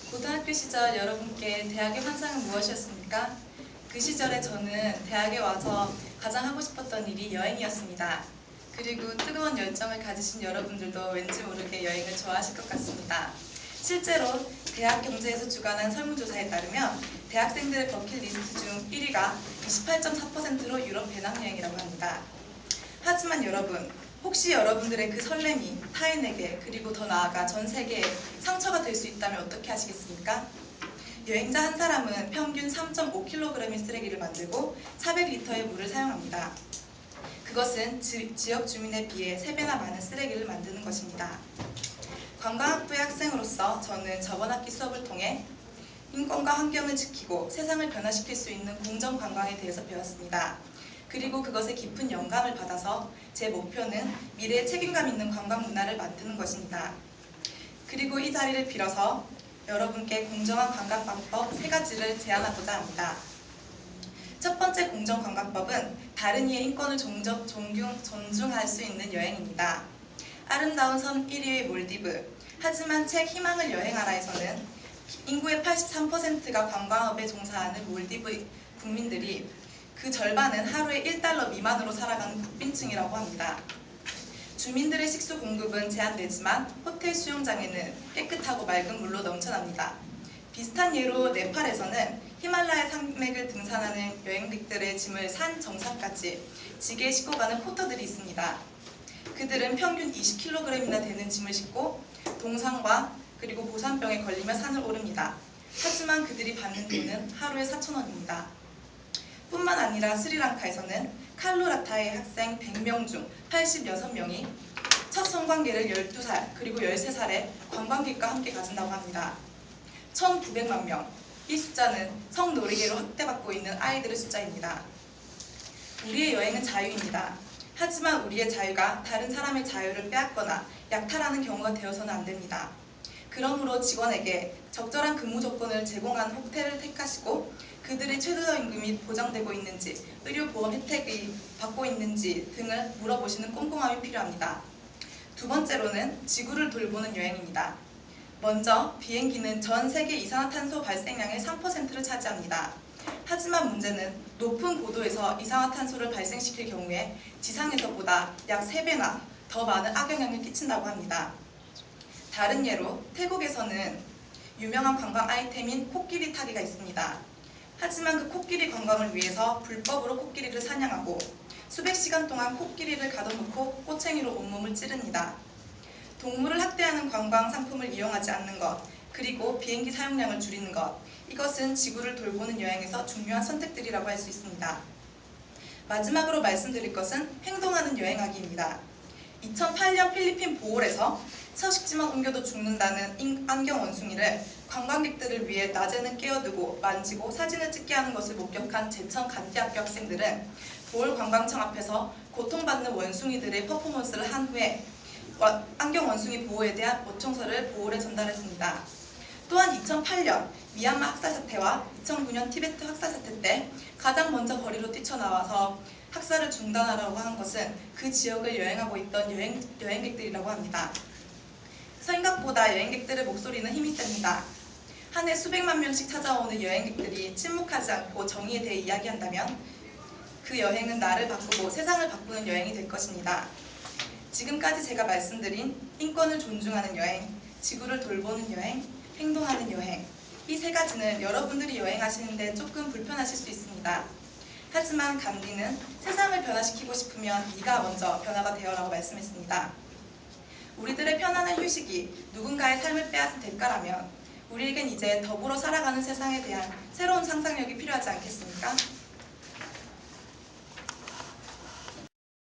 고등학교 시절 여러분께 대학의 환상은 무엇이었습니까? 그 시절에 저는 대학에 와서 가장 하고 싶었던 일이 여행이었습니다. 그리고 뜨거운 열정을 가지신 여러분들도 왠지 모르게 여행을 좋아하실 것 같습니다. 실제로 대학 경제에서 주관한 설문조사에 따르면 대학생들의 버킷리스트 중 1위가 28.4%로 유럽 배낭여행이라고 합니다. 하지만 여러분, 혹시 여러분들의 그 설렘이 타인에게 그리고 더 나아가 전 세계에 상처가 될 수 있다면 어떻게 하시겠습니까? 여행자 한 사람은 평균 3.5kg의 쓰레기를 만들고 400리터의 물을 사용합니다. 그것은 지역 주민에 비해 3배나 많은 쓰레기를 만드는 것입니다. 관광학부의 학생으로서 저는 저번 학기 수업을 통해 인권과 환경을 지키고 세상을 변화시킬 수 있는 공정관광에 대해서 배웠습니다. 그리고 그것에 깊은 영감을 받아서 제 목표는 미래에 책임감 있는 관광 문화를 만드는 것입니다. 그리고 이 자리를 빌어서 여러분께 공정한 관광방법 3가지를 제안하고자 합니다. 첫 번째 공정관광법은 다른 이의 인권을 존중할 수 있는 여행입니다. 아름다운 섬 1위의 몰디브, 하지만 책 희망을 여행하라에서는 인구의 83%가 관광업에 종사하는 몰디브 국민들이 그 절반은 하루에 $1 미만으로 살아가는 국빈층이라고 합니다. 주민들의 식수 공급은 제한되지만 호텔 수영장에는 깨끗하고 맑은 물로 넘쳐납니다. 비슷한 예로 네팔에서는 히말라야 산맥을 등산하는 여행객들의 짐을 산 정상까지 지게에 싣고 가는 포터들이 있습니다. 그들은 평균 20kg이나 되는 짐을 싣고 동상과 그리고 고산병에 걸리며 산을 오릅니다. 하지만 그들이 받는 돈은 하루에 4,000원입니다. 뿐만 아니라 스리랑카에서는 칼루라타의 학생 100명 중 86명이 첫 성관계를 12살 그리고 13살에 관광객과 함께 가진다고 합니다. 1,900만 명, 이 숫자는 성놀이개로 학대받고 있는 아이들의 숫자입니다. 우리의 여행은 자유입니다. 하지만 우리의 자유가 다른 사람의 자유를 빼앗거나 약탈하는 경우가 되어서는 안 됩니다. 그러므로 직원에게 적절한 근무 조건을 제공한 호텔을 택하시고 그들의 최저임금이 및 보장되고 있는지, 의료보험 혜택이 받고 있는지 등을 물어보시는 꼼꼼함이 필요합니다. 두 번째로는 지구를 돌보는 여행입니다. 먼저 비행기는 전 세계 이산화탄소 발생량의 3%를 차지합니다. 하지만 문제는 높은 고도에서 이산화탄소를 발생시킬 경우에 지상에서보다 약 3배나 더 많은 악영향을 끼친다고 합니다. 다른 예로 태국에서는 유명한 관광 아이템인 코끼리 타기가 있습니다. 하지만 그 코끼리 관광을 위해서 불법으로 코끼리를 사냥하고 수백 시간 동안 코끼리를 가둬놓고 꼬챙이로 온몸을 찌릅니다. 동물을 학대하는 관광 상품을 이용하지 않는 것, 그리고 비행기 사용량을 줄이는 것, 이것은 지구를 돌보는 여행에서 중요한 선택들이라고 할 수 있습니다. 마지막으로 말씀드릴 것은 행동하는 여행하기입니다. 2008년 필리핀 보홀에서 서식지만 옮겨도 죽는다는 안경 원숭이를 관광객들을 위해 낮에는 깨어두고 만지고 사진을 찍게 하는 것을 목격한 제천 간티학교 학생들은 보홀 관광청 앞에서 고통받는 원숭이들의 퍼포먼스를 한 후에 안경 원숭이 보호에 대한 요청서를 보홀에 전달했습니다. 또한 2008년 미얀마 학살사태와 2009년 티베트 학살사태 때 가장 먼저 거리로 뛰쳐나와서 학살을 중단하라고 한 것은 그 지역을 여행하고 있던 여행객들이라고 합니다. 생각보다 여행객들의 목소리는 힘이 셉니다. 한 해 수백만 명씩 찾아오는 여행객들이 침묵하지 않고 정의에 대해 이야기한다면 그 여행은 나를 바꾸고 세상을 바꾸는 여행이 될 것입니다. 지금까지 제가 말씀드린 인권을 존중하는 여행, 지구를 돌보는 여행, 행동하는 여행, 이 3가지는 여러분들이 여행하시는데 조금 불편하실 수 있습니다. 하지만 간디는 세상을 변화시키고 싶으면 네가 먼저 변화가 되어라고 말씀했습니다. 우리들의 편안한 휴식이 누군가의 삶을 빼앗은 대가라면 우리에겐 이제 더불어 살아가는 세상에 대한 새로운 상상력이 필요하지 않겠습니까?